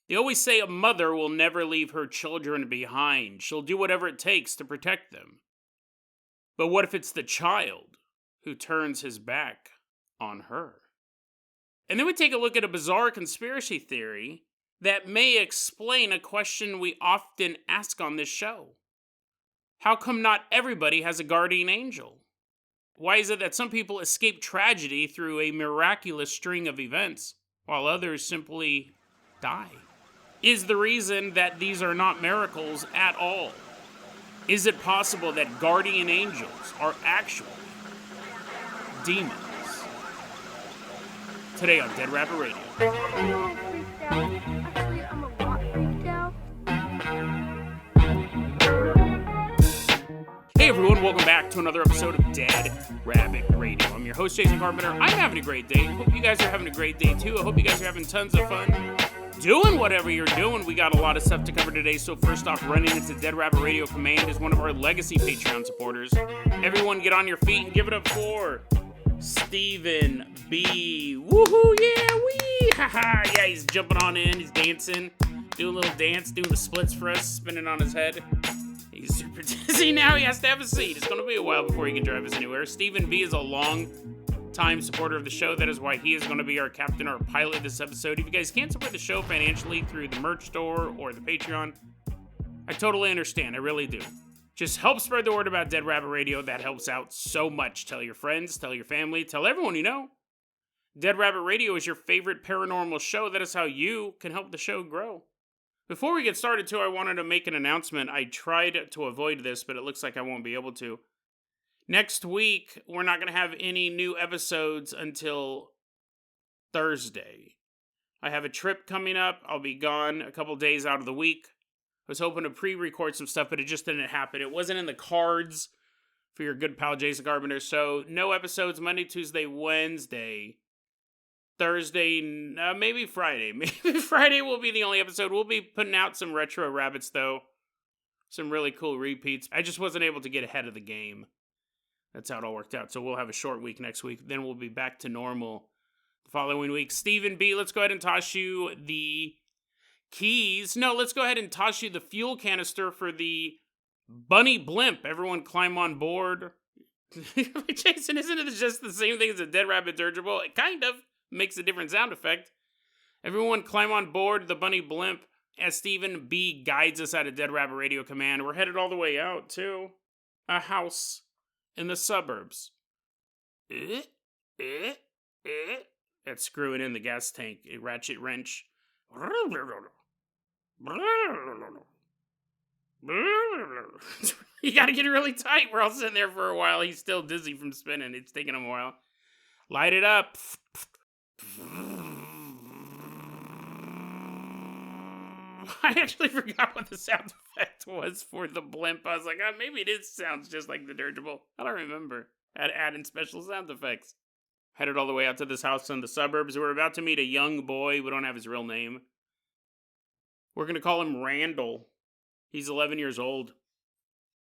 They always say a mother will never leave her children behind. She'll do whatever it takes to protect them. But what if it's the child who turns his back on her? And then we take a look at a bizarre conspiracy theory that may explain a question we often ask on this show. How come not everybody has a guardian angel? Why is it that some people escape tragedy through a miraculous string of events, while others simply die? Is the reason that these are not miracles at all? Is it possible that guardian angels are actually demons? Today on Dead Rabbit Radio. Actually, I'm a lot freaked out. Hey everyone, welcome back to another episode of Dead Rabbit Radio. I'm your host, Jason Carpenter. I'm having a great day. Hope you guys are having a great day too. I hope you guys are having tons of fun doing whatever you're doing. We got a lot of stuff to cover today. So first off, running into Dead Rabbit Radio Command is one of our legacy Patreon supporters. Everyone get on your feet and give it up for Stephen B. Woohoo, yeah, wee! Haha, yeah, he's jumping on in, he's dancing, doing a little dance, doing the splits for us, spinning on his head. He's super dizzy now, he has to have a seat. It's going to be a while before he can drive us anywhere. Stephen B. is a long-time supporter of the show. That is why he is going to be our captain, our pilot this episode. If you guys can't support the show financially through the merch store or the Patreon, I totally understand, I really do. Just help spread the word about Dead Rabbit Radio. That helps out so much. Tell your friends, tell your family, tell everyone you know. Dead Rabbit Radio is your favorite paranormal show. That is how you can help the show grow. Before we get started, too, I wanted to make an announcement. I tried to avoid this, but it looks like I won't be able to. Next week, we're not going to have any new episodes until Thursday. I have a trip coming up. I'll be gone a couple days out of the week. I was hoping to pre-record some stuff, but it just didn't happen. It wasn't in the cards for your good pal Jason Carpenter. So no episodes Monday, Tuesday, Wednesday, Thursday, maybe Friday. Maybe Friday will be the only episode. We'll be putting out some retro rabbits, though. Some really cool repeats. I just wasn't able to get ahead of the game. That's how it all worked out. So we'll have a short week next week. Then we'll be back to normal the following week. Stephen B., let's go ahead and toss you the keys. No, let's go ahead and toss you the fuel canister for the bunny blimp. Everyone climb on board. Jason, isn't it just the same thing as a Dead Rabbit dirigible? It kind of makes a different sound effect. Everyone climb on board the bunny blimp as Stephen B. guides us out of Dead Rabbit Radio Command. We're headed all the way out to a house in the suburbs. That's screwing in the gas tank. A ratchet wrench. You gotta get it really tight. We're all sitting there for a while. He's still dizzy from spinning. It's taking him a while. Light it up. I actually forgot what the sound effect was for the blimp. I was like, maybe it sounds just like the dirigible. I don't remember. Had adding special sound effects. Headed all the way out to this house in the suburbs. We're about to meet a young boy. We don't have his real name. We're going to call him Randall. He's 11 years old.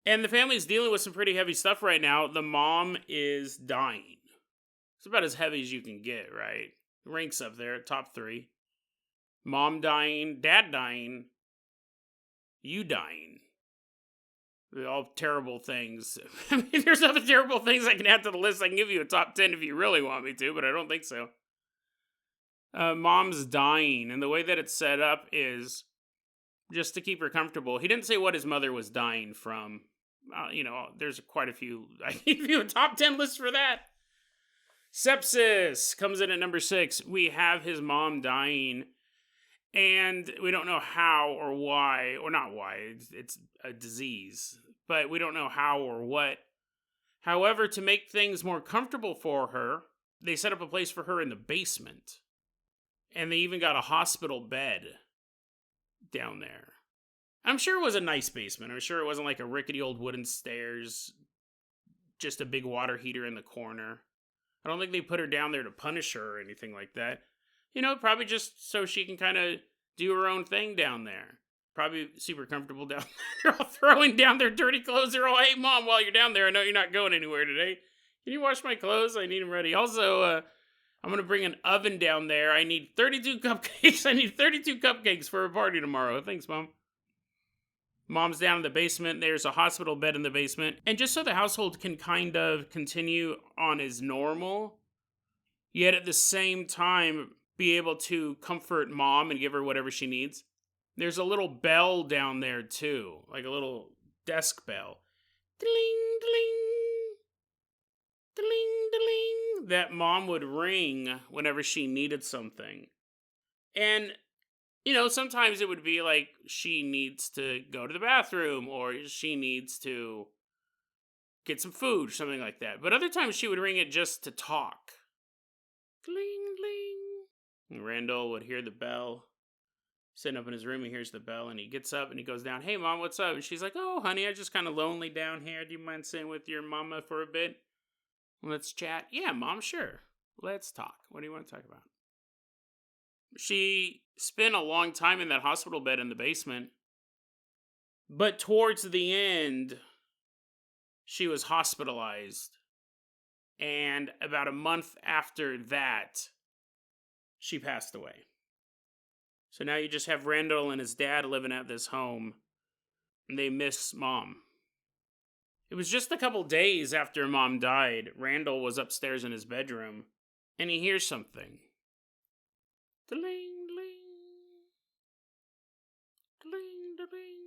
And the family's dealing with some pretty heavy stuff right now. The mom is dying. It's about as heavy as you can get, right? Ranks up there, top 3. Mom dying, dad dying, you dying. They're all terrible things. I mean, there's other terrible things I can add to the list. I can give you a top 10 if you really want me to, but I don't think so. Mom's dying, and the way that it's set up is just to keep her comfortable. He didn't say what his mother was dying from. There's quite a few. I can give you a top 10 list for that. Sepsis comes in at number 6. We have his mom dying, and we don't know how or why, or not why, it's a disease, but we don't know how or what. However, to make things more comfortable for her, they set up a place for her in the basement, and they even got a hospital bed down there. I'm sure it was a nice basement. I'm sure it wasn't like a rickety old wooden stairs, just a big water heater in the corner. I don't think they put her down there to punish her or anything like that. Probably just so she can kind of do her own thing down there. Probably super comfortable down there. They're all throwing down their dirty clothes. They're all, hey, Mom, while you're down there, I know you're not going anywhere today. Can you wash my clothes? I need them ready. Also, I'm going to bring an oven down there. I need 32 cupcakes. I need 32 cupcakes for a party tomorrow. Thanks, Mom. Mom's down in the basement. There's a hospital bed in the basement. And just so the household can kind of continue on as normal, yet at the same time be able to comfort Mom and give her whatever she needs, there's a little bell down there too, like a little desk bell. Ding, ding, ding, ding, that Mom would ring whenever she needed something. And sometimes it would be like she needs to go to the bathroom or she needs to get some food or something like that. But other times she would ring it just to talk. Gling, gling. And Randall would hear the bell. Sitting up in his room, he hears the bell and he gets up and he goes down. Hey, Mom, what's up? And she's like, oh, honey, I'm just kind of lonely down here. Do you mind sitting with your mama for a bit? Let's chat. Yeah, Mom, sure. Let's talk. What do you want to talk about? She spent a long time in that hospital bed in the basement. But towards the end, she was hospitalized. And about a month after that, she passed away. So now you just have Randall and his dad living at this home. And they miss Mom. It was just a couple days after Mom died. Randall was upstairs in his bedroom. And he hears something. Dling, dling. Dling, dling.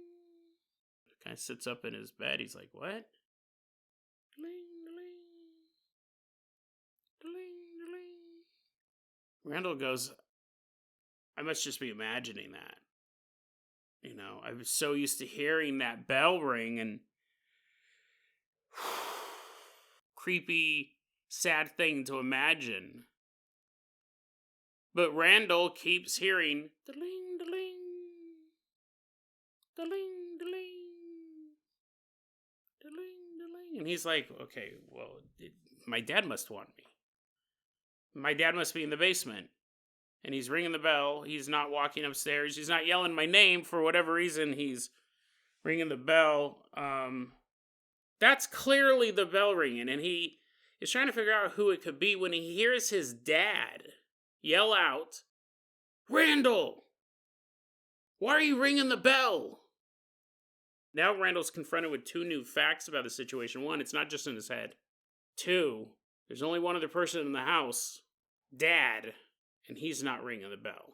Kind of sits up in his bed. He's like, what? Dling, dling. Dling, dling. Randall goes, I must just be imagining that. I was so used to hearing that bell ring and creepy, sad thing to imagine. But Randall keeps hearing da-ling, da-ling, da-ling, da-ling, da-ling, da-ling. And he's like, okay, well, my dad must want me. My dad must be in the basement. And he's ringing the bell. He's not walking upstairs. He's not yelling my name for whatever reason. He's ringing the bell. That's clearly the bell ringing. And he is trying to figure out who it could be when he hears his dad yell out, Randall! Why are you ringing the bell? Now Randall's confronted with two new facts about the situation. One, it's not just in his head. Two, there's only one other person in the house, Dad, and he's not ringing the bell.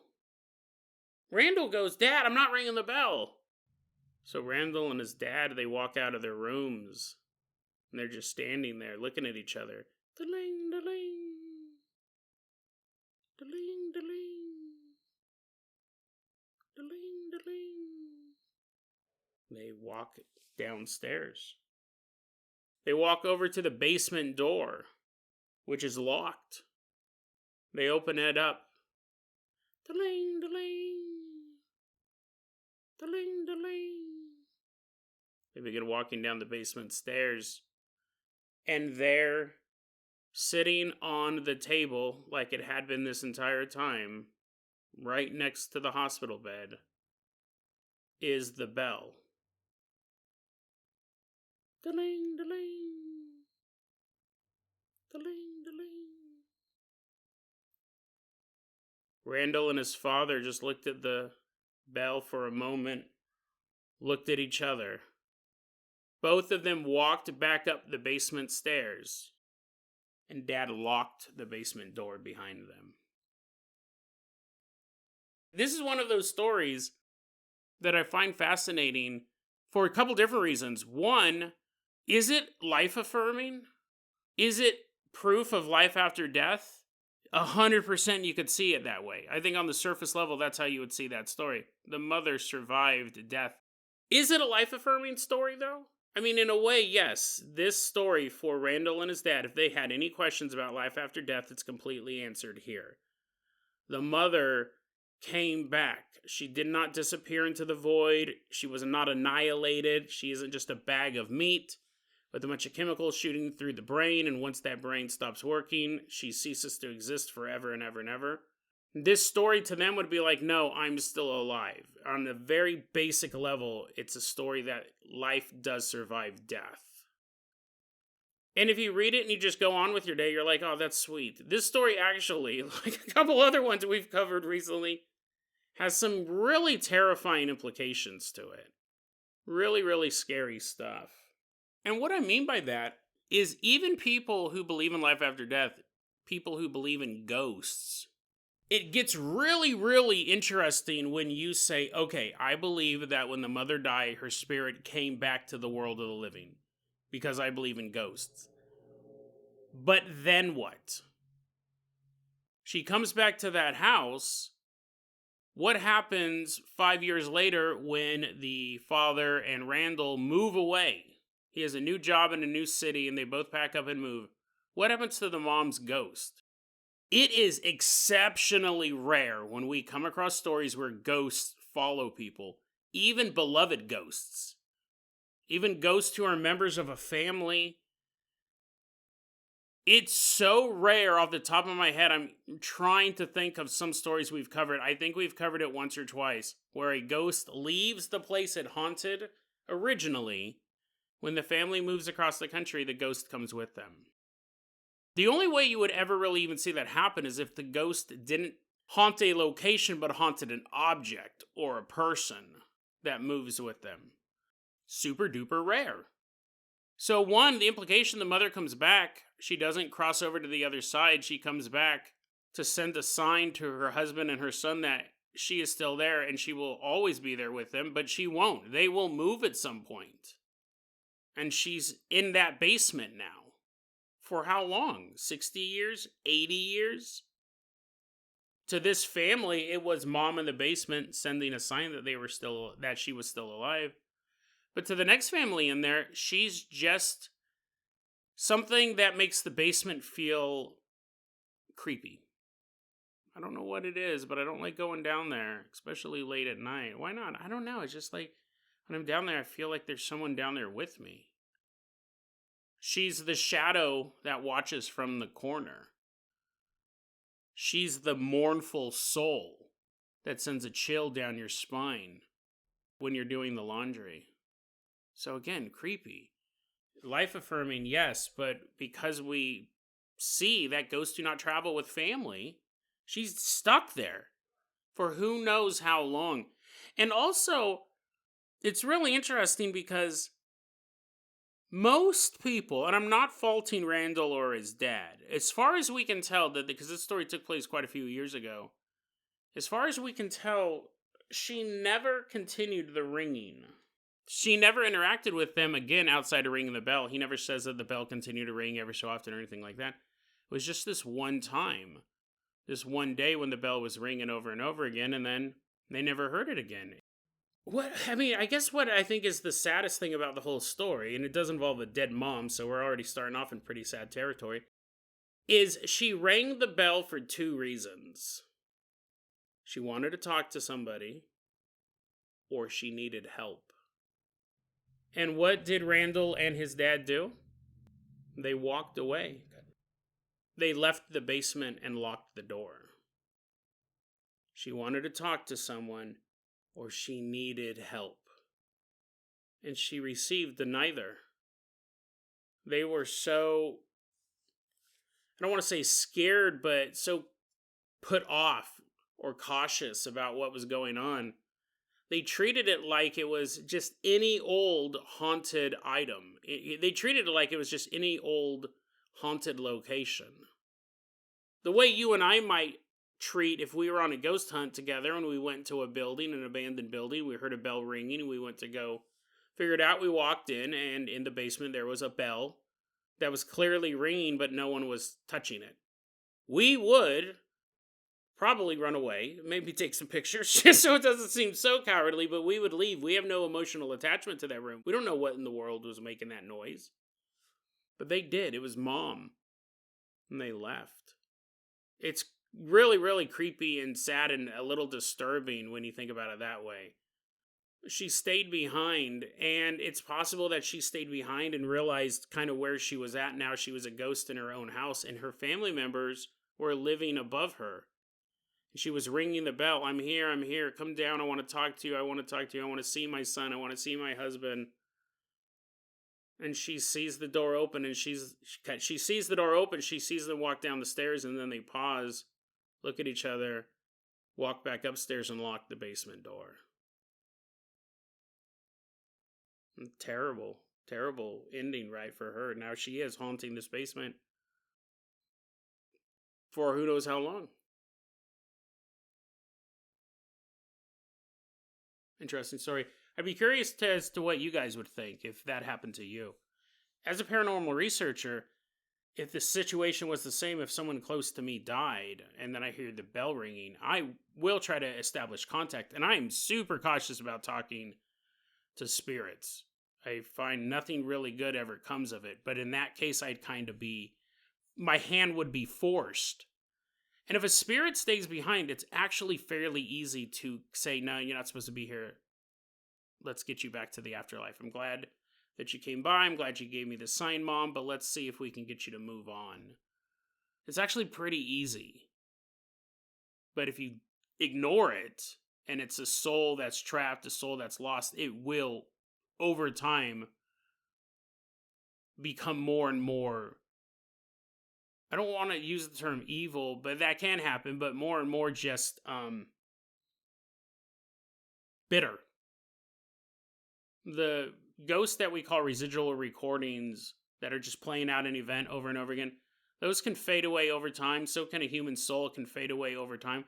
Randall goes, Dad, I'm not ringing the bell. So Randall and his dad, they walk out of their rooms, and they're just standing there looking at each other. Da-ling, da-ling. Da-ling, da-ling. Da-ling, da-ling. They walk downstairs. They walk over to the basement door, which is locked. They open it up. Da-ling, da-ling. Da-ling, da-ling. They begin walking down the basement stairs. And there, sitting on the table, like it had been this entire time, right next to the hospital bed, is the bell. Da-ling, da-ling. Da-ling, da-ling. Randall and his father just looked at the bell for a moment, looked at each other. Both of them walked back up the basement stairs, and Dad locked the basement door behind them. This is one of those stories that I find fascinating for a couple different reasons. One, is it life-affirming? Is it proof of life after death? 100% you could see it that way. I think on the surface level, that's how you would see that story. The mother survived death. Is it a life-affirming story, though? I mean, in a way, yes. This story for Randall and his dad, if they had any questions about life after death, it's completely answered here. The mother came back. She did not disappear into the void. She was not annihilated. She isn't just a bag of meat with a bunch of chemicals shooting through the brain, and once that brain stops working, she ceases to exist forever and ever and ever. This story to them would be like, no, I'm still alive. On a very basic level, it's a story that life does survive death. And if you read it and you just go on with your day, you're like, oh, that's sweet. This story actually, like a couple other ones we've covered recently, has some really terrifying implications to it. Really, really scary stuff. And what I mean by that is even people who believe in life after death, people who believe in ghosts, it gets really, really interesting when you say, okay, I believe that when the mother died, her spirit came back to the world of the living because I believe in ghosts. But then what? She comes back to that house. What happens 5 years later when the father and Randall move away? He has a new job in a new city and they both pack up and move. What happens to the mom's ghost? It is exceptionally rare when we come across stories where ghosts follow people, even beloved ghosts, even ghosts who are members of a family. It's so rare off the top of my head. I'm trying to think of some stories we've covered. I think we've covered it once or twice, where a ghost leaves the place it haunted originally. When the family moves across the country, the ghost comes with them. The only way you would ever really even see that happen is if the ghost didn't haunt a location, but haunted an object or a person that moves with them. Super duper rare. So one, the implication, the mother comes back. She doesn't cross over to the other side. She comes back to send a sign to her husband and her son that she is still there and she will always be there with them, but she won't. They will move at some point. And she's in that basement now. For how long? 60 years? 80 years? To this family, it was mom in the basement sending a sign that she was still alive. But to the next family in there, she's just something that makes the basement feel creepy. I don't know what it is, but I don't like going down there, especially late at night. Why not? I don't know. It's just like when I'm down there, I feel like there's someone down there with me. She's the shadow that watches from the corner. She's the mournful soul that sends a chill down your spine when you're doing the laundry. So again, creepy. Life affirming, yes, but because we see that ghosts do not travel with family, she's stuck there for who knows how long. And also, it's really interesting because most people, and I'm not faulting Randall or his dad, as far as we can tell, because this story took place quite a few years ago, as far as we can tell, she never continued the ringing. She never interacted with them again outside of ringing the bell. He never says that the bell continued to ring every so often or anything like that. It was just this one time, this one day when the bell was ringing over and over again, and then they never heard it again. I guess what I think is the saddest thing about the whole story, and it does involve a dead mom, so we're already starting off in pretty sad territory, is she rang the bell for two reasons. She wanted to talk to somebody, or she needed help. And what did Randall and his dad do? They walked away. They left the basement and locked the door. She wanted to talk to someone, or she needed help. And she received neither. They were so, I don't want to say scared, but so put off or cautious about what was going on. They treated it like it was just any old haunted item. They treated it like it was just any old haunted location. The way you and I might treat if we were on a ghost hunt together and we went to a building, an abandoned building, we heard a bell ringing and we went to go figure it out. We walked in and in the basement there was a bell that was clearly ringing, but no one was touching it. We would probably run away, maybe take some pictures just so it doesn't seem so cowardly, but we would leave. We have no emotional attachment to that room. We don't know what in the world was making that noise. But they did. It was mom. And they left. It's really, really creepy and sad and a little disturbing when you think about it that way. She stayed behind, and it's possible that she stayed behind and realized kind of where she was at now. She was a ghost in her own house, and her family members were living above her. She was ringing the bell. I'm here. Come down. I want to talk to you. I want to see my son. I want to see my husband. And she sees the door open, and she sees the door open, she sees them walk down the stairs, and then they pause, look at each other, walk back upstairs, and lock the basement door. Terrible, terrible ending, right, for her. Now she is haunting this basement for who knows how long. Interesting story. I'd be curious as to what you guys would think if that happened to you. As a paranormal researcher, if the situation was the same, if someone close to me died and then I hear the bell ringing, I will try to establish contact. And I am super cautious about talking to spirits. I find nothing really good ever comes of it. But in that case, I'd kind of my hand would be forced. And if a spirit stays behind, it's actually fairly easy to say, no, you're not supposed to be here. Let's get you back to the afterlife. I'm glad that you came by. I'm glad you gave me the sign, Mom, but let's see if we can get you to move on. It's actually pretty easy. But if you ignore it, and it's a soul that's trapped, a soul that's lost, it will, over time, become more and more, I don't want to use the term evil, but that can happen, but more and more just bitter. The ghosts that we call residual recordings that are just playing out an event over and over again, those can fade away over time. So can a human soul. It can fade away over time.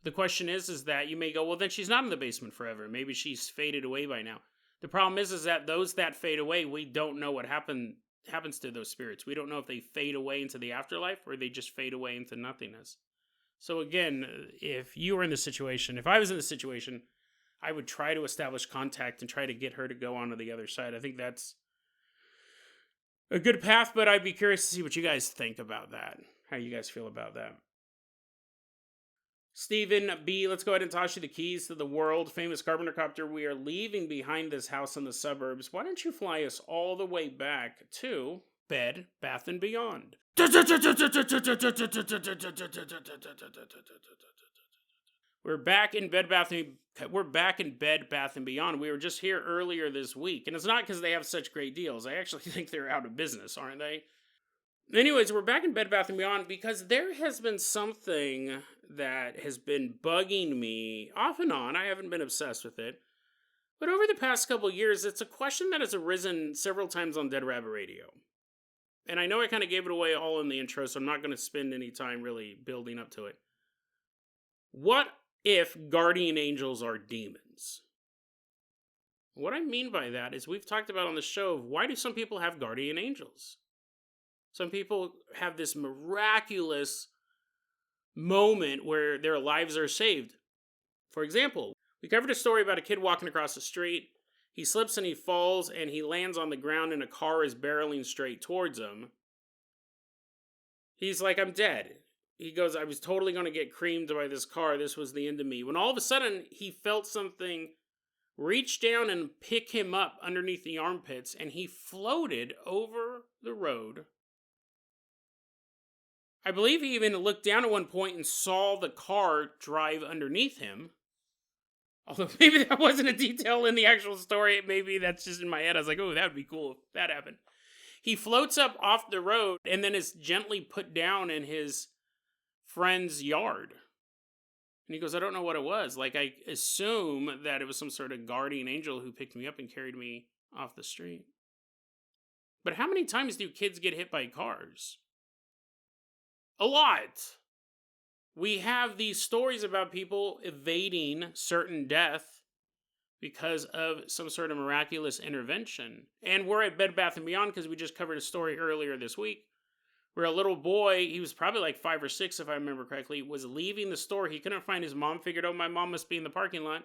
The question is that you may go, well, then she's not in the basement forever. Maybe she's faded away by now. The problem is that those that fade away, we don't know what happens to those spirits. We don't know if they fade away into the afterlife or they just fade away into nothingness. So again, if you were in this situation, if I was in this situation, I would try to establish contact and try to get her to go on to the other side. I think that's a good path, but I'd be curious to see what you guys think about that. How you guys feel about that. Stephen B., let's go ahead and toss you the keys to the world-famous Carpenter Copter. We are leaving behind this house in the suburbs. Why don't you fly us all the way back to Bed, Bath & Beyond? We're back in Bed, Bath & Beyond. We were just here earlier this week, and it's not because they have such great deals. I actually think they're out of business, aren't they? Anyways, we're back in Bed, Bath & Beyond because there has been something that has been bugging me off and on. I haven't been obsessed with it. But over the past couple years, it's a question that has arisen several times on Dead Rabbit Radio. And I know I kind of gave it away all in the intro, so I'm not going to spend any time really building up to it. What if guardian angels are demons? What I mean by that is we've talked about on the show, why do some people have guardian angels? Some people have this miraculous moment where their lives are saved. For example, we covered a story about a kid walking across the street. He slips and he falls and he lands on the ground and a car is barreling straight towards him. He's like, I'm dead. He goes, I was totally going to get creamed by this car. This was the end of me. When all of a sudden he felt something reach down and pick him up underneath the armpits and he floated over the road. I believe he even looked down at one point and saw the car drive underneath him. Although maybe that wasn't a detail in the actual story. Maybe that's just in my head. I was like, oh, that would be cool if that happened. He floats up off the road and then is gently put down in his friend's yard. And he goes, I don't know what it was. Like, I assume that it was some sort of guardian angel who picked me up and carried me off the street. But how many times do kids get hit by cars? A lot. We have these stories about people evading certain death because of some sort of miraculous intervention. And we're at Bed Bath & Beyond because we just covered a story earlier this week where a little boy, he was probably like 5 or 6 if I remember correctly, was leaving the store. He couldn't find his mom, figured, oh, my mom must be in the parking lot.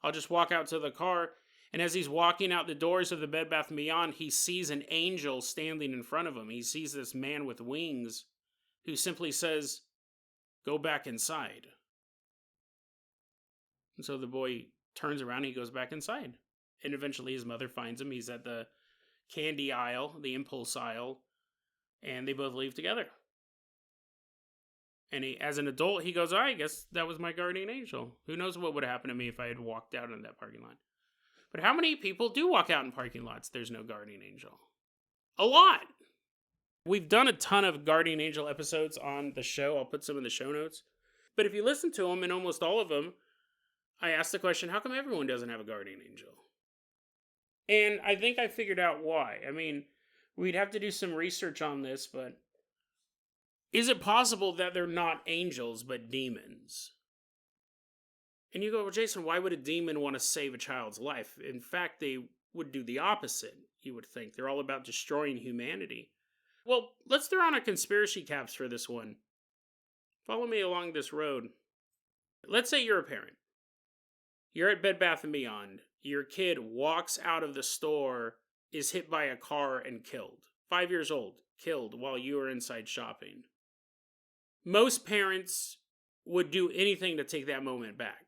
I'll just walk out to the car. And as he's walking out the doors of the Bed Bath & Beyond, he sees an angel standing in front of him. He sees this man with wings who simply says, go back inside. And so the boy turns around and he goes back inside. And eventually his mother finds him. He's at the candy aisle, the impulse aisle, and they both leave together. And as an adult, he goes, I guess that was my guardian angel. Who knows what would happen to me if I had walked out in that parking lot. But how many people do walk out in parking lots? There's no guardian angel. A lot. We've done a ton of Guardian Angel episodes on the show. I'll put some in the show notes. But if you listen to them, in almost all of them, I asked the question, how come everyone doesn't have a Guardian Angel? And I think I figured out why. I mean, we'd have to do some research on this, but is it possible that they're not angels, but demons? And you go, well, Jason, why would a demon want to save a child's life? In fact, they would do the opposite, you would think. They're all about destroying humanity. Well, let's throw on our conspiracy caps for this one. Follow me along this road. Let's say you're a parent. You're at Bed Bath & Beyond. Your kid walks out of the store, is hit by a car and killed. 5 years old, killed while you were inside shopping. Most parents would do anything to take that moment back.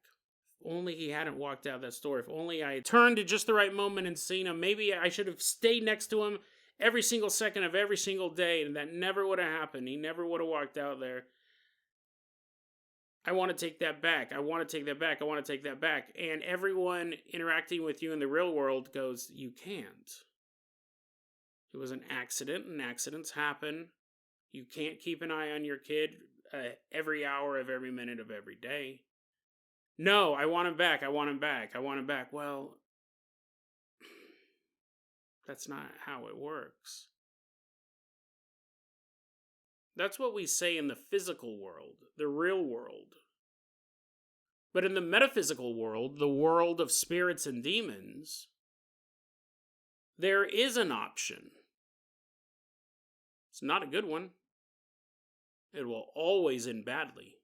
If only he hadn't walked out that store. If only I had turned at just the right moment and seen him. Maybe I should have stayed next to him every single second of every single day, and that never would have happened. He never would have walked out there. I want to take that back. I want to take that back. I want to take that back. And everyone interacting with you in the real world goes, you can't. It was an accident, and accidents happen. You can't keep an eye on your kid every hour of every minute of every day. No, I want him back. I want him back. I want him back. Well, that's not how it works. That's what we say in the physical world, the real world. But in the metaphysical world, the world of spirits and demons, there is an option. It's not a good one. It will always end badly.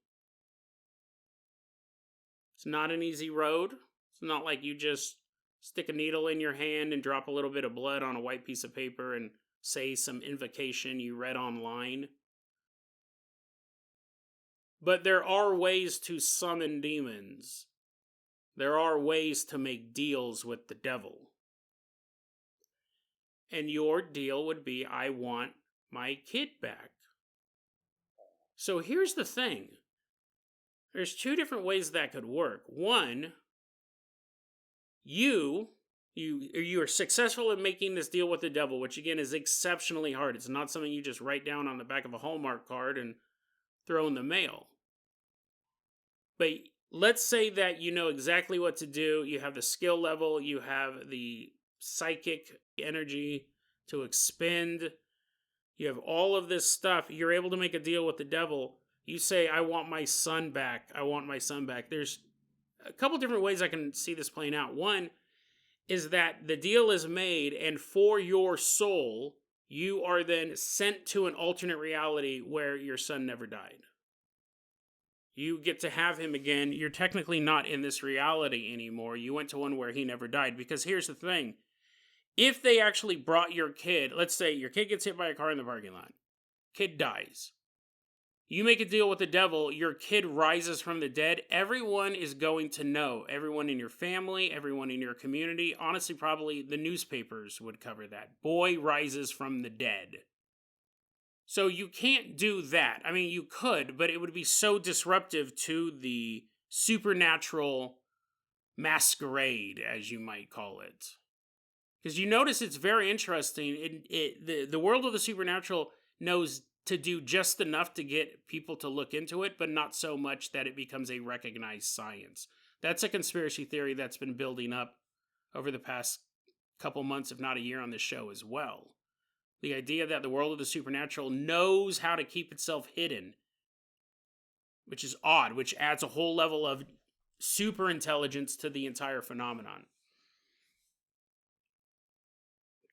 It's not an easy road. It's not like you just stick a needle in your hand and drop a little bit of blood on a white piece of paper and say some invocation you read online. But there are ways to summon demons. There are ways to make deals with the devil. And your deal would be, I want my kid back. So here's the thing. There's two different ways that could work. One, you are successful in making this deal with the devil, which again is exceptionally hard. It's not something you just write down on the back of a Hallmark card and throw in the mail. But let's say that you know exactly what to do. You have the skill level. You have the psychic energy to expend. You have all of this stuff. You're able to make a deal with the devil. You say, I want my son back. I want my son back. There's a couple different ways I can see this playing out. One is that the deal is made, and for your soul, you are then sent to an alternate reality where your son never died. You get to have him again. You're technically not in this reality anymore. You went to one where he never died. Because here's the thing. If they actually brought your kid, let's say your kid gets hit by a car in the parking lot. Kid dies. You make a deal with the devil, your kid rises from the dead. Everyone is going to know. Everyone in your family, everyone in your community. Honestly, probably the newspapers would cover that. Boy rises from the dead. So you can't do that. I mean, you could, but it would be so disruptive to the supernatural masquerade, as you might call it. Because you notice it's very interesting. The world of the supernatural knows to do just enough to get people to look into it, but not so much that it becomes a recognized science. That's a conspiracy theory that's been building up over the past couple months, if not a year on this show as well. The idea that the world of the supernatural knows how to keep itself hidden, which is odd, which adds a whole level of super intelligence to the entire phenomenon.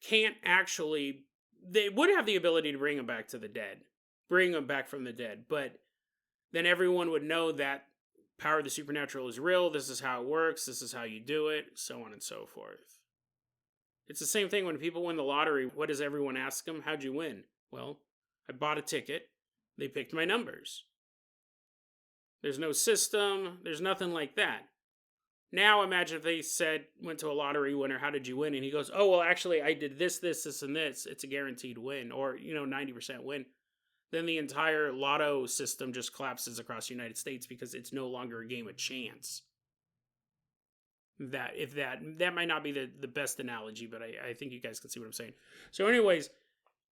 Can't actually, they would have the ability to bring them back to the dead, bring them back from the dead, but then everyone would know that power of the supernatural is real, this is how it works, this is how you do it, so on and so forth. It's the same thing when people win the lottery. What does everyone ask them? How'd you win? Well, I bought a ticket. They picked my numbers. There's no system. There's nothing like that. Now imagine if they went to a lottery winner, how did you win? And he goes, oh, well, actually, I did this, and this. It's a guaranteed win, or, 90% win. Then the entire lotto system just collapses across the United States because it's no longer a game of chance. That might not be the best analogy, but I think you guys can see what I'm saying. So anyways,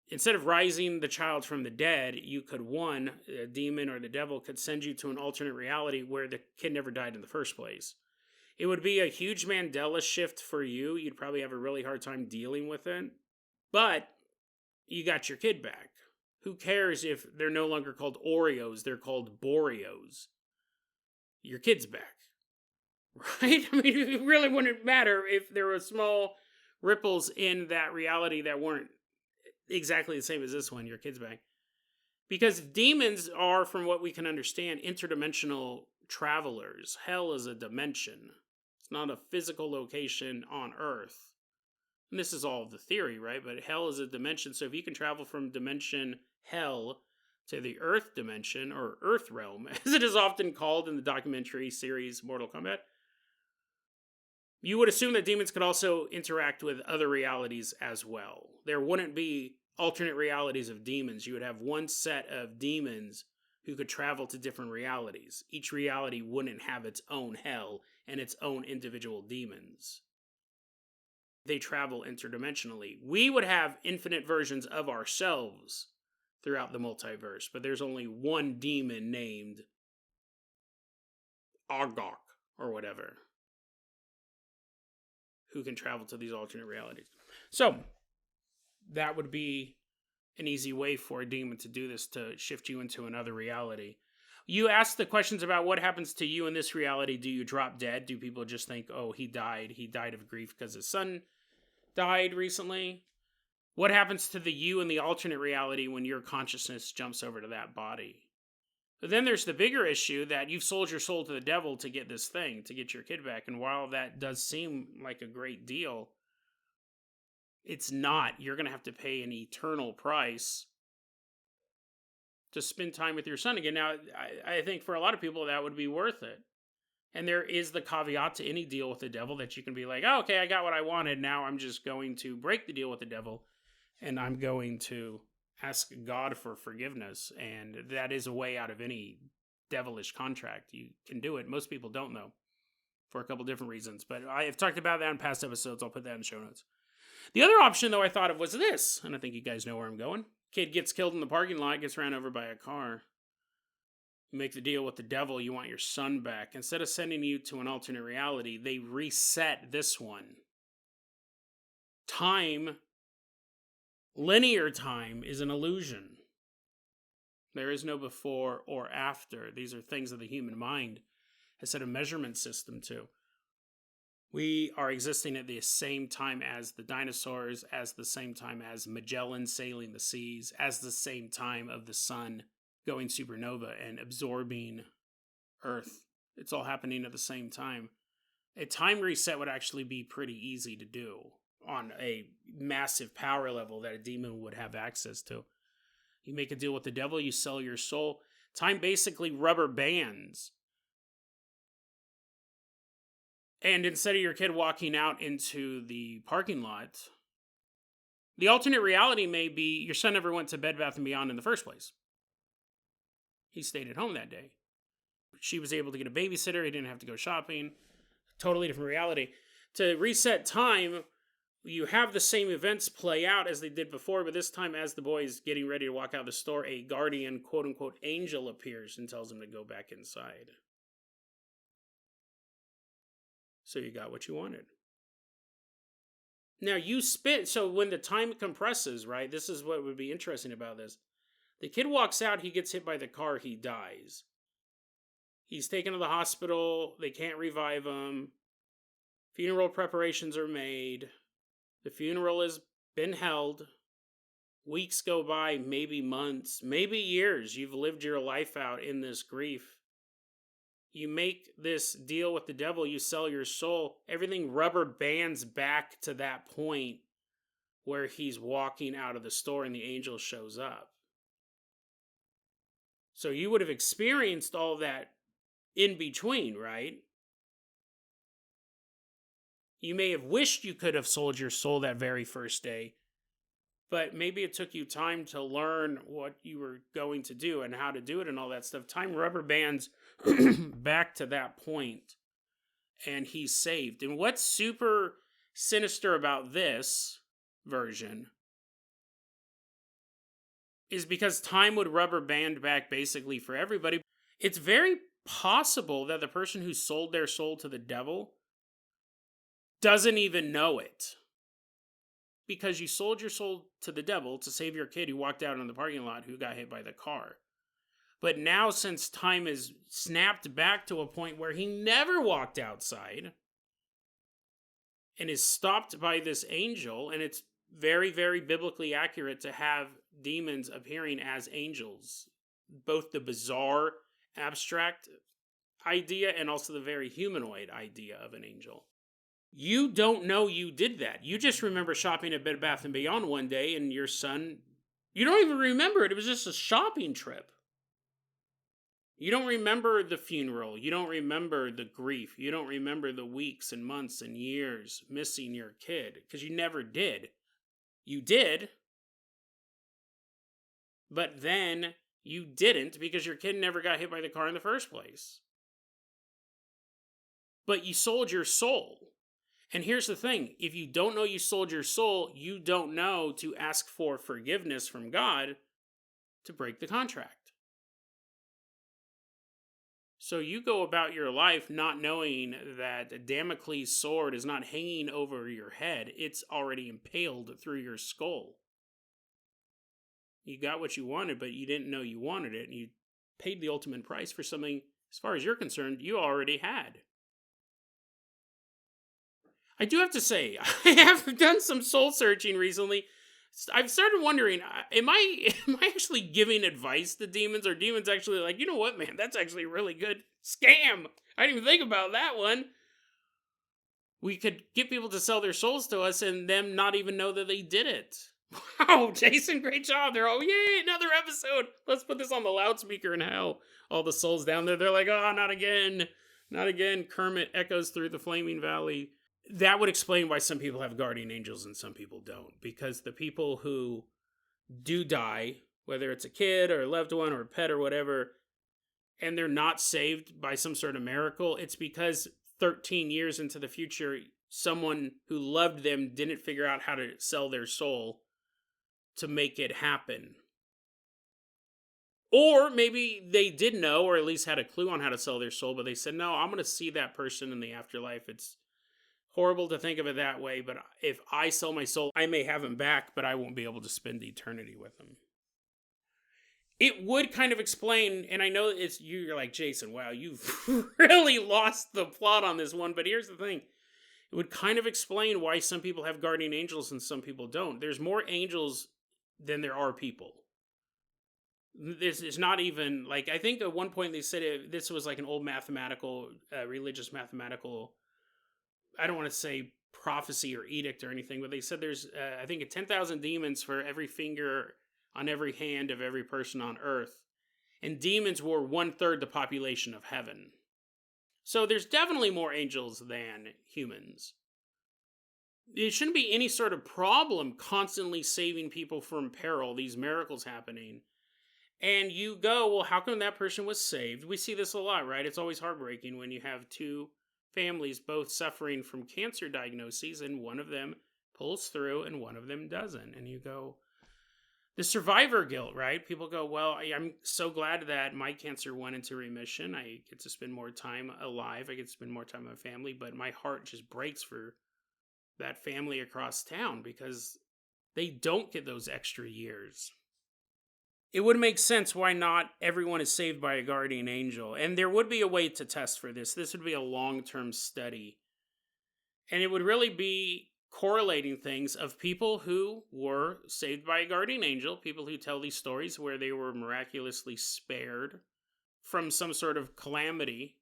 instead of rising the child from the dead, you could, one, a demon or the devil could send you to an alternate reality where the kid never died in the first place. It would be a huge Mandela shift for you. You'd probably have a really hard time dealing with it. But you got your kid back. Who cares if they're no longer called Oreos, they're called Boreos? Your kid's back. Right? I mean, it really wouldn't matter if there were small ripples in that reality that weren't exactly the same as this one, your kid's back. Because demons are, from what we can understand, interdimensional travelers. Hell is a dimension. It's not a physical location on Earth. And this is all the theory, right? But hell is a dimension. So if you can travel from dimension hell to the Earth dimension, or Earth realm, as it is often called in the documentary series Mortal Kombat, you would assume that demons could also interact with other realities as well. There wouldn't be alternate realities of demons. You would have one set of demons who could travel to different realities. Each reality wouldn't have its own hell and its own individual demons. They travel interdimensionally. We would have infinite versions of ourselves throughout the multiverse, but there's only one demon named Argok or whatever who can travel to these alternate realities. So that would be an easy way for a demon to do this, to shift you into another reality. You asked the questions about what happens to you in this reality. Do you drop dead? Do people just think, oh, he died of grief because his son died recently? What happens to the you in the alternate reality when your consciousness jumps over to that body? But then there's the bigger issue that you've sold your soul to the devil to get this thing, to get your kid back. And while that does seem like a great deal, it's not. You're going to have to pay an eternal price to spend time with your son again. Now, I think for a lot of people that would be worth it. And there is the caveat to any deal with the devil that you can be like, oh, okay, I got what I wanted. Now I'm just going to break the deal with the devil and I'm going to ask God for forgiveness. And that is a way out of any devilish contract. You can do it. Most people don't, though, for a couple different reasons. But I have talked about that in past episodes. I'll put that in the show notes. The other option, though, I thought of was this. And I think you guys know where I'm going. Kid gets killed in the parking lot, gets ran over by a car. You make the deal with the devil, you want your son back. Instead of sending you to an alternate reality, they reset this one. Time, linear time, is an illusion. There is no before or after. These are things that the human mind has set a measurement system to. We are existing at the same time as the dinosaurs, as the same time as Magellan sailing the seas, as the same time of the sun going supernova and absorbing Earth. It's all happening at the same time. A time reset would actually be pretty easy to do on a massive power level that a demon would have access to. You make a deal with the devil, you sell your soul. Time basically rubber bands. And instead of your kid walking out into the parking lot, the alternate reality may be your son never went to Bed Bath & Beyond in the first place. He stayed at home that day. She was able to get a babysitter. He didn't have to go shopping. Totally different reality. To reset time, you have the same events play out as they did before, but this time as the boy is getting ready to walk out the store, a guardian, quote-unquote, angel appears and tells him to go back inside. So you got what you wanted. Now so when the time compresses, right, this is what would be interesting about this. The kid walks out, he gets hit by the car, he dies. He's taken to the hospital, they can't revive him. Funeral preparations are made. The funeral has been held. Weeks go by, maybe months, maybe years. You've lived your life out in this grief. You make this deal with the devil, you sell your soul. Everything rubber bands back to that point where he's walking out of the store and the angel shows up. So you would have experienced all that in between, right? You may have wished you could have sold your soul that very first day, but maybe it took you time to learn what you were going to do and how to do it and all that stuff. Time rubber bands back to that point, and he's saved. And what's super sinister about this version is because time would rubber band back basically for everybody. It's very possible that the person who sold their soul to the devil doesn't even know it. Because you sold your soul to the devil to save your kid who walked out in the parking lot who got hit by the car. But now, since time is snapped back to a point where he never walked outside and is stopped by this angel, and it's very, very biblically accurate to have demons appearing as angels. Both the bizarre, abstract idea and also the very humanoid idea of an angel. You don't know you did that. You just remember shopping at Bed Bath & Beyond one day and your son, you don't even remember it. It was just a shopping trip. You don't remember the funeral. You don't remember the grief. You don't remember the weeks and months and years missing your kid because you never did. You did, but then you didn't because your kid never got hit by the car in the first place. But you sold your soul. And here's the thing, if you don't know you sold your soul, you don't know to ask for forgiveness from God to break the contract. So you go about your life not knowing that a Damocles sword is not hanging over your head, it's already impaled through your skull. You got what you wanted, but you didn't know you wanted it, and you paid the ultimate price for something, as far as you're concerned, you already had. I do have to say, I have done some soul searching recently. I've started wondering, am I actually giving advice to demons? Or demons actually like, you know what, man, that's actually a really good scam. I didn't even think about that one. We could get people to sell their souls to us and them not even know that they did it. Wow, Jason, great job. They're all, yay, another episode. Let's put this on the loudspeaker in hell. All the souls down there, they're like, oh, not again. Not again. Kermit echoes through the flaming valley. That would explain why some people have guardian angels and some people don't. Because the people who do die, whether it's a kid or a loved one or a pet or whatever, and they're not saved by some sort of miracle, it's because 13 years into the future, someone who loved them didn't figure out how to sell their soul to make it happen. Or maybe they did know, or at least had a clue on how to sell their soul, but they said, no, I'm going to see that person in the afterlife. It's horrible to think of it that way, but if I sell my soul, I may have him back, but I won't be able to spend eternity with him. It would kind of explain, and I know it's you're like, Jason, wow, you've really lost the plot on this one, but here's the thing. It would kind of explain why some people have guardian angels and some people don't. There's more angels than there are people. This is not even, like, I think at one point they said this was like an old mathematical, religious mathematical, I don't want to say prophecy or edict or anything, but they said there's, I think, 10,000 demons for every finger on every hand of every person on earth. And demons were 1/3 the population of heaven. So there's definitely more angels than humans. It shouldn't be any sort of problem constantly saving people from peril, these miracles happening. And you go, well, how come that person was saved? We see this a lot, right? It's always heartbreaking when you have two families both suffering from cancer diagnoses and one of them pulls through and one of them doesn't. And you go, the survivor guilt, right? People go, well, I'm so glad that my cancer went into remission. I get to spend more time alive. I get to spend more time with my family, but my heart just breaks for that family across town because they don't get those extra years. It would make sense why not everyone is saved by a guardian angel. And there would be a way to test for this. This would be a long-term study. And it would really be correlating things of people who were saved by a guardian angel, people who tell these stories where they were miraculously spared from some sort of calamity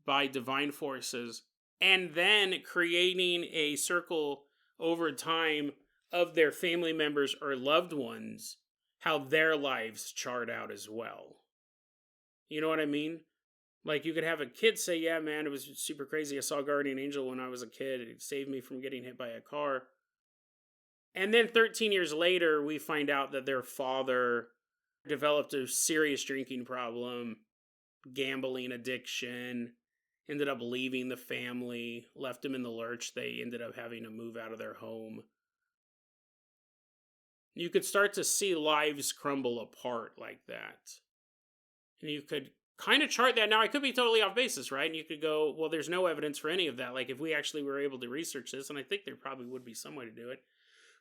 by divine forces, and then creating a circle over time of their family members or loved ones, how their lives chart out as well. You know what I mean? Like, you could have a kid say, yeah, man, it was super crazy. I saw a guardian angel when I was a kid. It saved me from getting hit by a car. And then 13 years later, we find out that their father developed a serious drinking problem, gambling addiction, ended up leaving the family, left him in the lurch. They ended up having to move out of their home. you could start to see lives crumble apart like that. And you could kind of chart that. Now, I could be totally off basis, right? And you could go, well, there's no evidence for any of that. Like, if we actually were able to research this, and I think there probably would be some way to do it,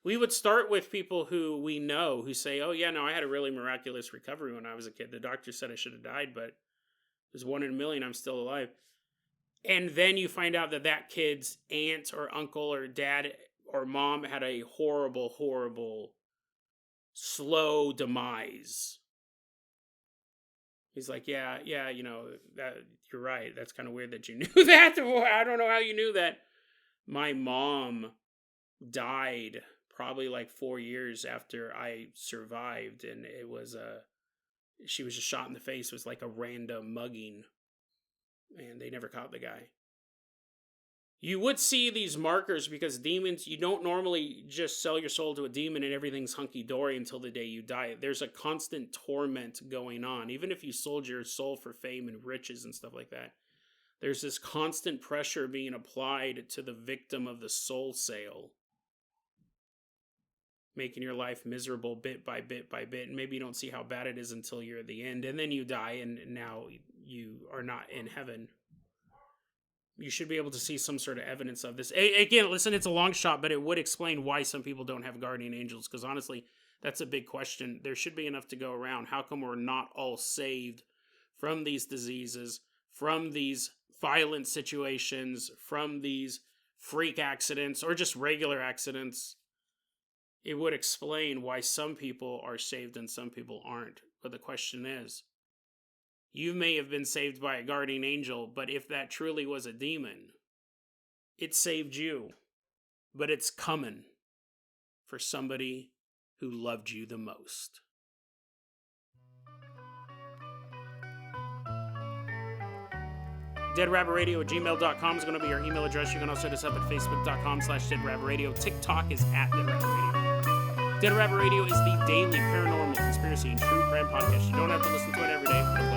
we would start with people who we know who say, oh, yeah, no, I had a really miraculous recovery when I was a kid. The doctor said I should have died, but it was 1 in a million I'm still alive. And then you find out that that kid's aunt or uncle or dad or mom had a horrible, horrible, slow demise. He's like, yeah, that you're right. That's kind of weird that you knew that. I don't know how you knew that. My mom died probably like 4 years after I survived, and it was she was just shot in the face. It was like a random mugging, and they never caught the guy. You would see these markers because demons, you don't normally just sell your soul to a demon and everything's hunky-dory until the day you die. There's a constant torment going on. Even if you sold your soul for fame and riches and stuff like that, there's this constant pressure being applied to the victim of the soul sale, making your life miserable bit by bit by bit. And maybe you don't see how bad it is until you're at the end, and then you die, and now you are not in heaven. You should be able to see some sort of evidence of this. Again, listen, it's a long shot, but it would explain why some people don't have guardian angels, because honestly, that's a big question. There should be enough to go around. How come we're not all saved from these diseases, from these violent situations, from these freak accidents, or just regular accidents? It would explain why some people are saved and some people aren't. But the question is, you may have been saved by a guardian angel, but if that truly was a demon, it saved you. But it's coming for somebody who loved you the most. DeadRabbitRadio@gmail.com is going to be our email address. You can also hit us up at Facebook.com/DeadRabbitRadio. TikTok is at DeadRabbitRadio. Dead Rabbit Radio is the daily paranormal conspiracy and true crime podcast. You don't have to listen to it every day.